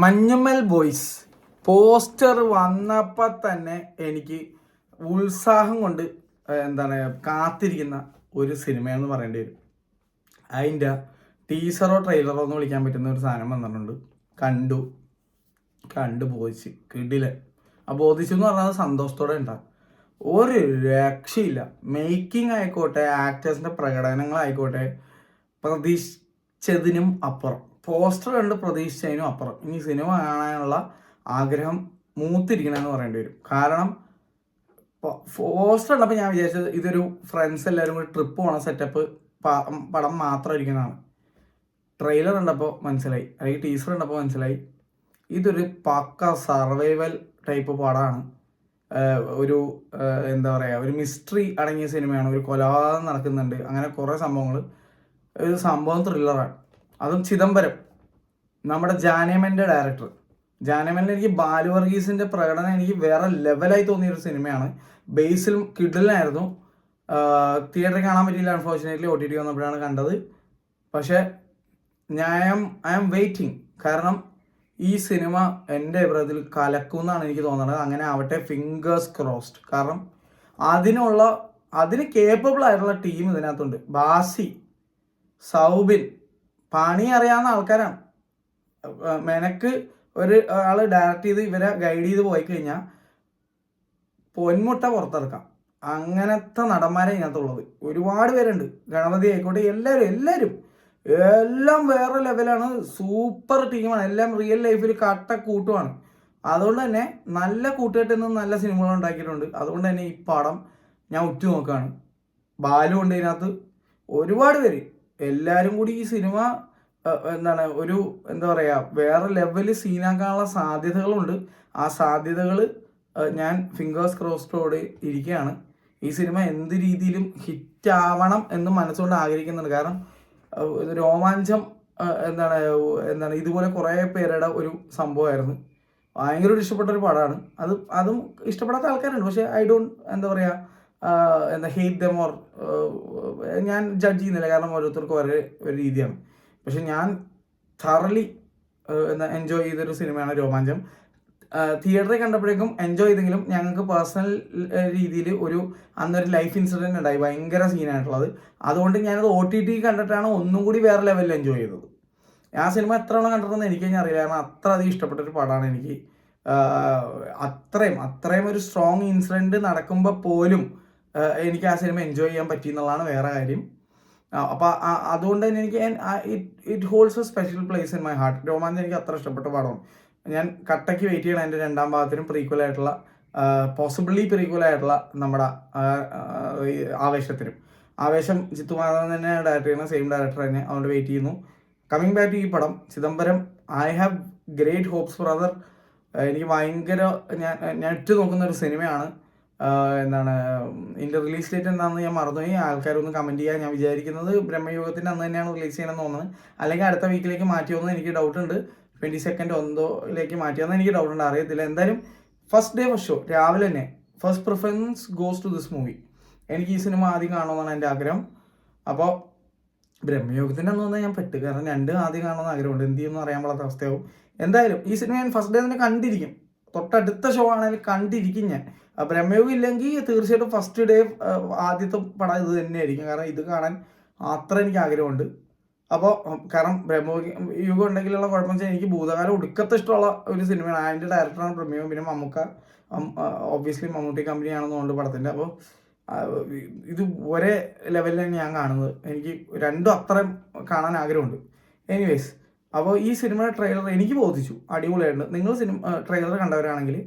Manjummel boys poster വന്നപ്പോൾ തന്നെ എനിക്ക് ഉത്സാഹം കൊണ്ട് കാത്തിരിക്കുന്ന ഒരു സിനിമയെന്ന് പറയേണ്ടി വരും. അതിൻ്റെ ടീസറോ ട്രെയിലറോ എന്ന് വിളിക്കാൻ പറ്റുന്ന ഒരു സാധനം വന്നിട്ടുണ്ട്. കണ്ടു ബോധിച്ച് കിടിലൻ. ആ ബോധിച്ചു എന്ന് പറഞ്ഞാൽ സന്തോഷത്തോടെ ഉണ്ടാകും. ഒരു രക്ഷയില്ല. മേക്കിംഗ് ആയിക്കോട്ടെ, ആക്ടേഴ്സിൻ്റെ പ്രകടനങ്ങളായിക്കോട്ടെ, പ്രതീക്ഷിച്ചതിനും അപ്പുറം. പോസ്റ്റർ കണ്ട് പ്രതീക്ഷിച്ചതിനും അപ്പുറം. ഇനി സിനിമ കാണാനുള്ള ആഗ്രഹം മൂത്തിരിക്കണമെന്ന് പറയേണ്ടി വരും. കാരണം പോസ്റ്റർ കണ്ടപ്പോൾ ഞാൻ വിചാരിച്ചത് ഇതൊരു ഫ്രണ്ട്സ് എല്ലാവരും കൂടി ട്രിപ്പ് പോകണ സെറ്റപ്പ് പടം മാത്രം ഇരിക്കുന്നതാണ്. ട്രെയിലർ കണ്ടപ്പോൾ മനസ്സിലായി, അല്ലെങ്കിൽ ടീസർ കണ്ടപ്പോൾ മനസ്സിലായി ഇതൊരു പക്ക സർവൈവൽ ടൈപ്പ് പടമാണ്. ഒരു ഒരു മിസ്റ്ററി അടങ്ങിയ സിനിമയാണ്. ഒരു കൊലപാതകം നടക്കുന്നുണ്ട്, അങ്ങനെ കുറേ സംഭവങ്ങൾ. ഒരു സംഭവം ത്രില്ലറാണ്. അതും ചിദംബരം, നമ്മുടെ ജാനേമൻ്റെ ഡയറക്ടർ. ജാനേമനിൽ എനിക്ക് ബാലു വർഗീസിൻ്റെ പ്രകടനം എനിക്ക് വേറെ ലെവലായി തോന്നിയൊരു സിനിമയാണ്. ബേസിലും കിഡിലായിരുന്നു. തിയേറ്ററിൽ കാണാൻ പറ്റിയില്ല, അൺഫോർച്ചുനേറ്റ്ലി OTT വന്നപ്പോഴാണ് കണ്ടത്. പക്ഷേ ഐ ആം വെയിറ്റിംഗ്. കാരണം ഈ സിനിമ എൻ്റെ അഭിപ്രായത്തിൽ കലക്കും എന്നാണ് എനിക്ക് തോന്നുന്നത്. അങ്ങനെ ആവട്ടെ, ഫിംഗേഴ്സ് ക്രോസ്ഡ്. കാരണം അതിന് കേപ്പബിൾ ആയിട്ടുള്ള ടീം ഇതിനകത്തുണ്ട്. ബാസി, സൗബിൻ, പണി അറിയാവുന്ന ആൾക്കാരാണ്. മെനക്ക് ആൾ ഡയറക്റ്റ് ചെയ്ത് ഇവരെ ഗൈഡ് ചെയ്ത് പോയി കഴിഞ്ഞാൽ പൊന്മുട്ട പുറത്തെടുക്കാം. അങ്ങനത്തെ നടന്മാരെ ഇതിനകത്തുള്ളത് ഒരുപാട് പേരുണ്ട്. ഗണപതി ആയിക്കോട്ടെ, എല്ലാം വേറെ ലെവലാണ്. സൂപ്പർ ടീമാണ്. എല്ലാം റിയൽ ലൈഫിൽ കൂട്ടുമാണ്. അതുകൊണ്ട് തന്നെ നല്ല കൂട്ടുകെട്ടിൽ നിന്ന് നല്ല സിനിമകൾ ഉണ്ടാക്കിയിട്ടുണ്ട്. അതുകൊണ്ട് തന്നെ ഈ പടം ഞാൻ ഉറ്റുനോക്കുകയാണ്. ബാലു ഉണ്ട് ഇതിനകത്ത്, ഒരുപാട് പേര്. എല്ലാവരും കൂടി ഈ സിനിമ വേറെ ലെവലിൽ സീനാക്കാനുള്ള സാധ്യതകളുണ്ട്. ആ സാധ്യതകൾ ഞാൻ ഫിംഗേഴ്സ് ക്രോസ്ഡോടെ ഇരിക്കുകയാണ്. ഈ സിനിമ എന്ത് രീതിയിലും ഹിറ്റാവണം എന്ന് മനസ്സുകൊണ്ട് ആഗ്രഹിക്കുന്നുണ്ട്. കാരണം രോമാഞ്ചം ഇതുപോലെ കുറേ പേരുടെ ഒരു സംഭവമായിരുന്നു. ഭയങ്കര ഇഷ്ടപ്പെട്ട ഒരു പടമാണ്. അതും ഇഷ്ടപ്പെടാത്ത ആൾക്കാരുണ്ട്. പക്ഷേ I don't hate dum or ഞാൻ ജഡ്ജ് ചെയ്യുന്നില്ല. കാരണം ഓരോരുത്തർക്കും ഒരേ ഒരു രീതിയാണ്. പക്ഷെ ഞാൻ thoroughly എൻജോയ് ചെയ്തൊരു സിനിമയാണ് രോമാഞ്ചം. തിയേറ്ററിൽ കണ്ടപ്പോഴേക്കും എൻജോയ് ചെയ്തെങ്കിലും ഞങ്ങൾക്ക് പേഴ്സണൽ രീതിയിൽ അന്നൊരു ലൈഫ് ഇൻസിഡൻറ്റ് ഉണ്ടായി, ഭയങ്കര സീനായിട്ടുള്ളത്. അതുകൊണ്ട് ഞാനത് OTT കണ്ടിട്ടാണ് ഒന്നും കൂടി വേറെ ലെവലിൽ എൻജോയ് ചെയ്തത്. ആ സിനിമ എത്രയോളം കണ്ടിട്ടുണ്ടെന്ന് എനിക്ക് കഴിഞ്ഞാൽ അറിയില്ല. കാരണം അത്ര അധികം ഇഷ്ടപ്പെട്ടൊരു പടമാണ് എനിക്ക്. അത്രയും ഒരു സ്ട്രോങ് ഇൻസിഡൻറ്റ് നടക്കുമ്പോൾ പോലും എനിക്ക് ആ സിനിമ എൻജോയ് ചെയ്യാൻ പറ്റി എന്നുള്ളതാണ് വേറെ കാര്യം. അപ്പോൾ അതുകൊണ്ട് തന്നെ എനിക്ക് it holds a special place in my heart. Romancham എനിക്ക് അത്ര ഇഷ്ടപ്പെട്ട പടമാണ്. ഞാൻ കട്ടയ്ക്ക് വെയിറ്റ് ചെയ്യണം എൻ്റെ രണ്ടാം ഭാഗത്തിനും പ്രീക്വലായിട്ടുള്ള പോസിബിളി പ്രീക്വലായിട്ടുള്ള നമ്മുടെ ആവേശം ജിത്തുമാധവൻ തന്നെ ഡയറക്റ്റ് ചെയ്യുന്ന സെയിം ഡയറക്ടർ തന്നെ. അതുകൊണ്ട് വെയിറ്റ് ചെയ്യുന്നു. കമ്മിങ് ബാക്ക് ടു ഈ പടം Chidambaram, I have great hopes for other. എനിക്ക് ഭയങ്കര ഞാൻ നോക്കുന്ന ഒരു സിനിമയാണ്. ഇതിൻ്റെ റിലീസ് ഡേറ്റ് എന്താണെന്ന് ഞാൻ മറന്നുപോയി. ആൾക്കാരൊന്ന് കമൻറ്റ് ചെയ്യാൻ. ഞാൻ വിചാരിക്കുന്നത് ബ്രഹ്മയുഗത്തിൻ്റെ അന്ന് തന്നെയാണ് റിലീസ് ചെയ്യണമെന്ന് തോന്നുന്നത്. അല്ലെങ്കിൽ അടുത്ത വീക്കിലേക്ക് മാറ്റിയോന്ന് എനിക്ക് ഡൗട്ടുണ്ട്. 22nd ഒന്നോയിലേക്ക് മാറ്റിയെന്ന് എനിക്ക് ഡൗട്ടുണ്ട്, അറിയത്തില്ല. എന്തായാലും ഫസ്റ്റ് ഡേ ഫസ്റ്റ് ഷോ രാവിലെ തന്നെ first preference goes to this movie. എനിക്ക് ഈ സിനിമ ആദ്യം കാണണമെന്നാണ് എൻ്റെ ആഗ്രഹം. അപ്പോൾ ബ്രഹ്മയുഗത്തിൻ്റെ അന്ന് വന്നാൽ ഞാൻ പെട്ട്. കാരണം ആദ്യം കാണണമെന്ന് ആഗ്രഹമുണ്ട്. എന്ത് ചെയ്യുമെന്ന് അറിയാൻ പാടാത്ത അവസ്ഥയാവും. എന്തായാലും ഈ സിനിമ ഞാൻ ഫസ്റ്റ് ഡേ തന്നെ കണ്ടിരിക്കും. തൊട്ടടുത്ത ഷോ ആണെങ്കിൽ കണ്ടിരിക്കും ഞാൻ. ബ്രഹ്മയുഗം ഇല്ലെങ്കിൽ തീർച്ചയായിട്ടും ഫസ്റ്റ് ഡേ ആദ്യത്തെ പടം ഇത് തന്നെയായിരിക്കും. കാരണം ഇത് കാണാൻ അത്ര എനിക്ക് ആഗ്രഹമുണ്ട്. അപ്പോൾ കാരണം ബ്രഹ്മയുഗം ഉണ്ടെങ്കിലുള്ള കുഴപ്പം വെച്ചാൽ എനിക്ക് ഭൂതകാലം ഒടുക്കത്തെ ഇഷ്ടമുള്ള ഒരു സിനിമയാണ്. അതിൻ്റെ ഡയറക്ടറാണ് ബ്രഹ്മയുഗം. പിന്നെ ഒബ്വിയസ്ലി മമ്മൂട്ടി കമ്പനിയാണെന്നുകൊണ്ട് പടത്തിൻ്റെ. അപ്പോൾ ഇത് ഒരേ ലെവലിൽ തന്നെ ഞാൻ കാണുന്നത്. എനിക്ക് രണ്ടും അത്രയും കാണാൻ ആഗ്രഹമുണ്ട്. എനിവേസ്, അപ്പോൾ ഈ സിനിമയുടെ ട്രെയിലർ എനിക്ക് ബോധിച്ചു, അടിപൊളിയായിട്ടുണ്ട്. നിങ്ങൾ ട്രെയിലർ കണ്ടവരാണെങ്കിൽ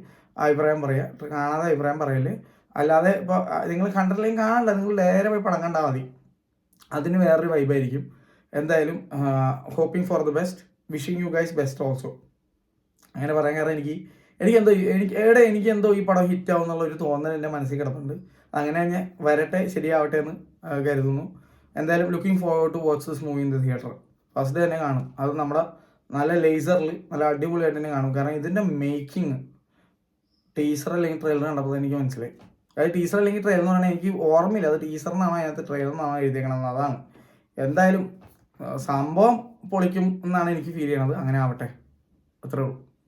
അഭിപ്രായം പറയുക, കാണാതെ അഭിപ്രായം പറയല്ലേ. അല്ലാതെ ഇപ്പോൾ നിങ്ങൾ കണ്ടിട്ടില്ലെങ്കിൽ കാണണ്ട, നിങ്ങൾ നേരെ പോയി പടം കണ്ടാൽ മതി. അതിന് വേറൊരു വൈബായിരിക്കും. എന്തായാലും hoping for the best, wishing you guys best also. അങ്ങനെ പറയാൻ കാരണം എനിക്കെന്തോ ഈ പടം ഹിറ്റാവും എന്നുള്ളൊരു തോന്നൽ എൻ്റെ മനസ്സിൽ കിടപ്പുണ്ട്. അങ്ങനെ തന്നെ വരട്ടെ, ശരിയാവട്ടെ എന്ന് കരുതുന്നു. എന്തായാലും looking forward to watch this movie in the theatre. First day തന്നെ കാണും. അത് നമ്മുടെ നല്ല ലേസറിൽ നല്ല അടിപൊളിയായിട്ട് തന്നെ കാണും. കാരണം ഇതിൻ്റെ മേക്കിംഗ് ടീസർ അല്ലെങ്കിൽ ട്രെയിലർ കണ്ടപ്പോൾ എനിക്ക് മനസ്സിലായി. അതായത് ടീസർ അല്ലെങ്കിൽ ട്രെയിലർ എന്ന് പറഞ്ഞാൽ എനിക്ക് ഓർമ്മയില്ല അത് ടീസറിനാണോ അതിനകത്ത് ട്രെയിലറിനാണോ എഴുതിയേക്കണമെന്ന്. അതാണ്. എന്തായാലും സംഭവം പൊളിക്കും എന്നാണ് എനിക്ക് ഫീൽ ചെയ്യണത്. അങ്ങനെ ആവട്ടെ. അത്രേ ഉള്ളൂ.